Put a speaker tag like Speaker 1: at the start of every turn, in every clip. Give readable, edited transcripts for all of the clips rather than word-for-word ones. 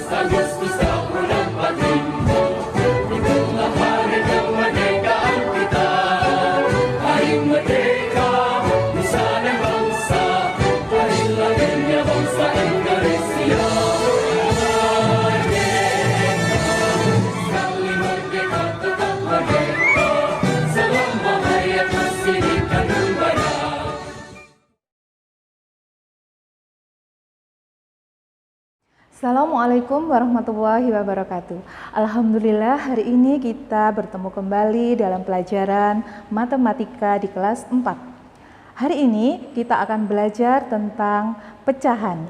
Speaker 1: Agustus 45, itulah hari kemerdekaan kita. Hari merdeka, nusa dan bangsa, hari lahirnya bangsa Indonesia. Sekali merdeka tetap merdeka, selama hayat masih di kandung barat.
Speaker 2: Assalamualaikum warahmatullahi wabarakatuh. Alhamdulillah hari ini kita bertemu kembali dalam pelajaran matematika di kelas 4. Hari ini kita akan belajar tentang pecahan.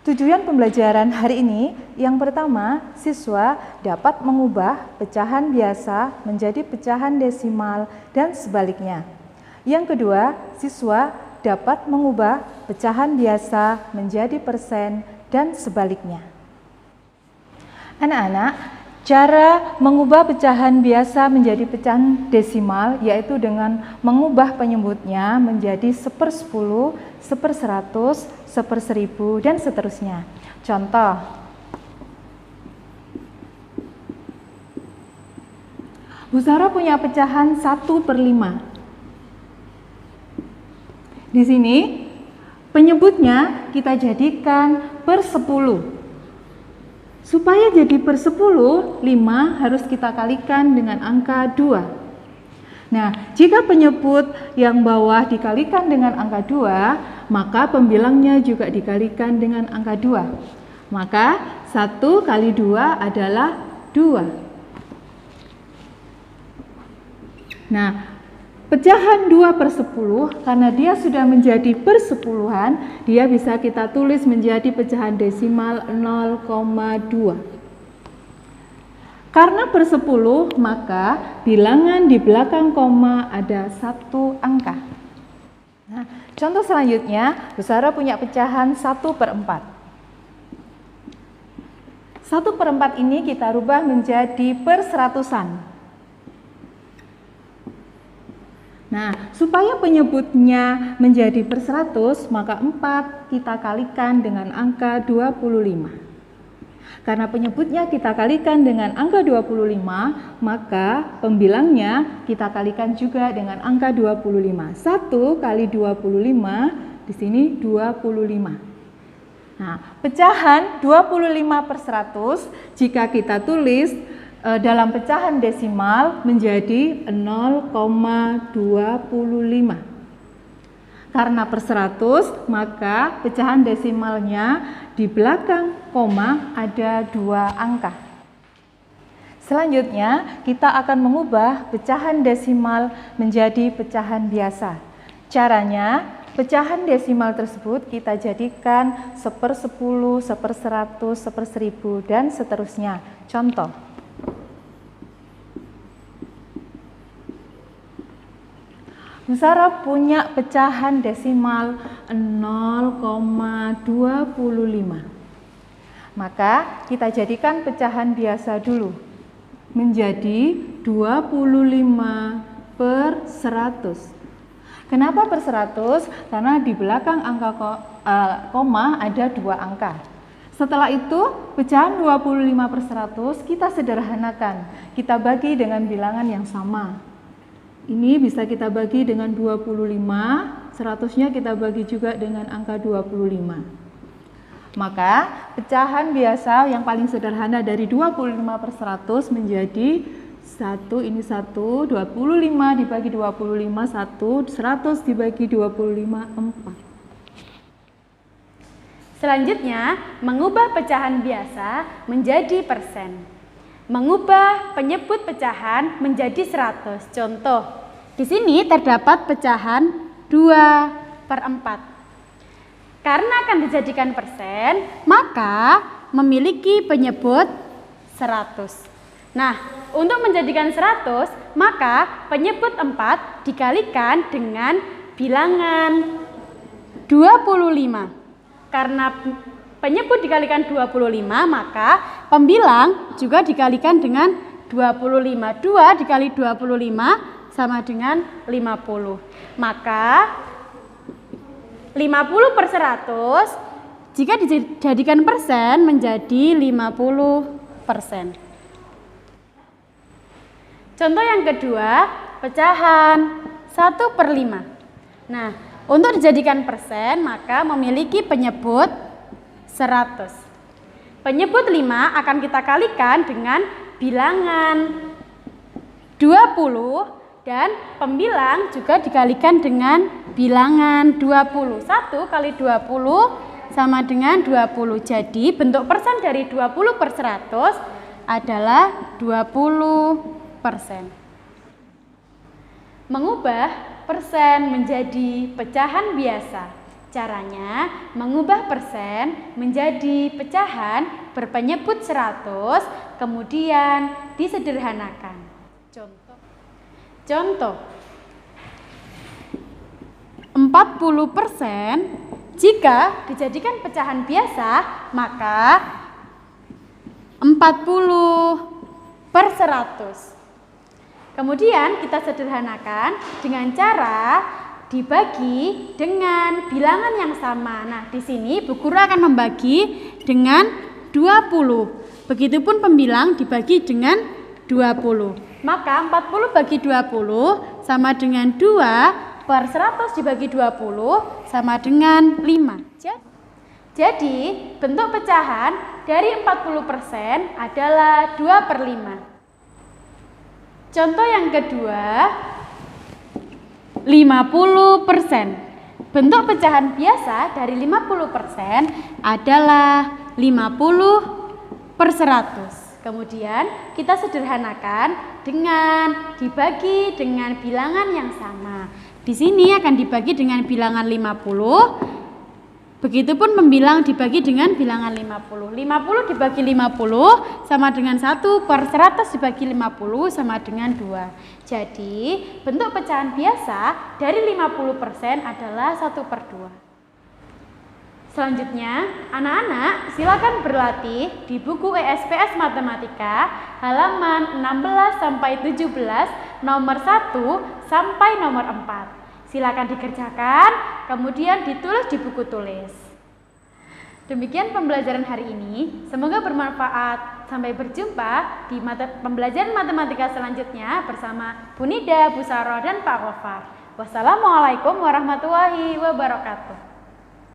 Speaker 2: Tujuan pembelajaran hari ini yang pertama, siswa dapat mengubah pecahan biasa menjadi pecahan desimal dan sebaliknya. Yang kedua, siswa dapat mengubah pecahan biasa menjadi persen dan sebaliknya. Anak-anak, cara mengubah pecahan biasa menjadi pecahan desimal yaitu dengan mengubah penyebutnya menjadi 1/10, 1/100, 1/1000 dan seterusnya. Contoh, Bu Sarah punya pecahan 1/5. Di sini penyebutnya kita jadikan per 10. Supaya jadi per 10, 5 harus kita kalikan dengan angka 2. Nah, jika penyebut yang bawah dikalikan dengan angka 2, maka pembilangnya juga dikalikan dengan angka 2. Maka 1 kali 2 adalah 2. Nah, pecahan 2/10 karena dia sudah menjadi persepuluhan, dia bisa kita tulis menjadi pecahan desimal 0,2. Karena per 10, maka bilangan di belakang koma ada 1 angka. Nah, contoh selanjutnya, Bu Sarah punya pecahan 1/4. 1/4 ini kita rubah menjadi per seratusan. Nah, supaya penyebutnya menjadi per 100, maka 4 kita kalikan dengan angka 25. Karena penyebutnya kita kalikan dengan angka 25, maka pembilangnya kita kalikan juga dengan angka 25. 1 kali 25, di sini 25. Nah, pecahan 25/100 jika kita tulis dalam pecahan desimal menjadi 0,25. Karena per 100, maka pecahan desimalnya di belakang koma ada 2 angka. Selanjutnya, kita akan mengubah pecahan desimal menjadi pecahan biasa. Caranya, pecahan desimal tersebut kita jadikan 1/10, 1/100, 1/1000 dan seterusnya. Contoh, Bu Sarah punya pecahan desimal 0,25. Maka kita jadikan pecahan biasa dulu menjadi 25/100. Kenapa per 100? Karena di belakang angka koma ada 2 angka. Setelah itu, pecahan 25/100 kita sederhanakan. Kita bagi dengan bilangan yang sama. Ini bisa kita bagi dengan 25, 100-nya kita bagi juga dengan angka 25. Maka pecahan biasa yang paling sederhana dari 25/100 menjadi 1, ini 1, 25 dibagi 25, 1, 100 dibagi 25, 4.
Speaker 3: Selanjutnya, mengubah pecahan biasa menjadi persen. Mengubah penyebut pecahan menjadi 100. Contoh, di sini terdapat pecahan 2/4. Karena akan dijadikan persen, maka memiliki penyebut 100. Nah, untuk menjadikan 100, maka penyebut 4 dikalikan dengan bilangan 25. Karena penyebut dikalikan 25, maka pembilang juga dikalikan dengan 25. 2 dikali 25 sama dengan 50. Maka 50/100 Jika dijadikan persen menjadi 50%. Contoh yang kedua, pecahan 1/5. Nah, untuk dijadikan persen maka memiliki penyebut 100. Penyebut 5 akan kita kalikan dengan bilangan 20 dan pembilang juga dikalikan dengan bilangan 20. 1 kali 20 sama dengan 20. Jadi bentuk persen dari 20/100 adalah 20%. Mengubah persen menjadi pecahan biasa. Caranya mengubah persen menjadi pecahan berpenyebut 100 kemudian disederhanakan. Contoh 40% jika dijadikan pecahan biasa maka 40/100. Kemudian kita sederhanakan dengan cara dibagi dengan bilangan yang sama. Nah, di sini Bu Guru akan membagi dengan 20. Begitupun pembilang dibagi dengan 20. Maka 40 bagi 20 sama dengan 2/100 dibagi 20 sama dengan 5. Jadi bentuk pecahan dari 40% adalah 2/5. Contoh yang kedua, 50%. Bentuk pecahan biasa dari 50% adalah 50/100. Kemudian kita sederhanakan dengan dibagi dengan bilangan yang sama. Di sini akan dibagi dengan bilangan 50. Begitupun pembilang dibagi dengan bilangan 50. 50 dibagi 50 sama dengan 1/100 dibagi 50 sama dengan 2. Jadi bentuk pecahan biasa dari 50% adalah 1/2. Selanjutnya, anak-anak silakan berlatih di buku ESPS Matematika halaman 16 sampai 17, nomor 1 sampai nomor 4. Silakan dikerjakan, kemudian ditulis di buku tulis. Demikian pembelajaran hari ini, semoga bermanfaat. Sampai berjumpa di pembelajaran matematika selanjutnya bersama Bu Nida, Bu Saro, dan Pak Gofar. Wassalamualaikum warahmatullahi wabarakatuh.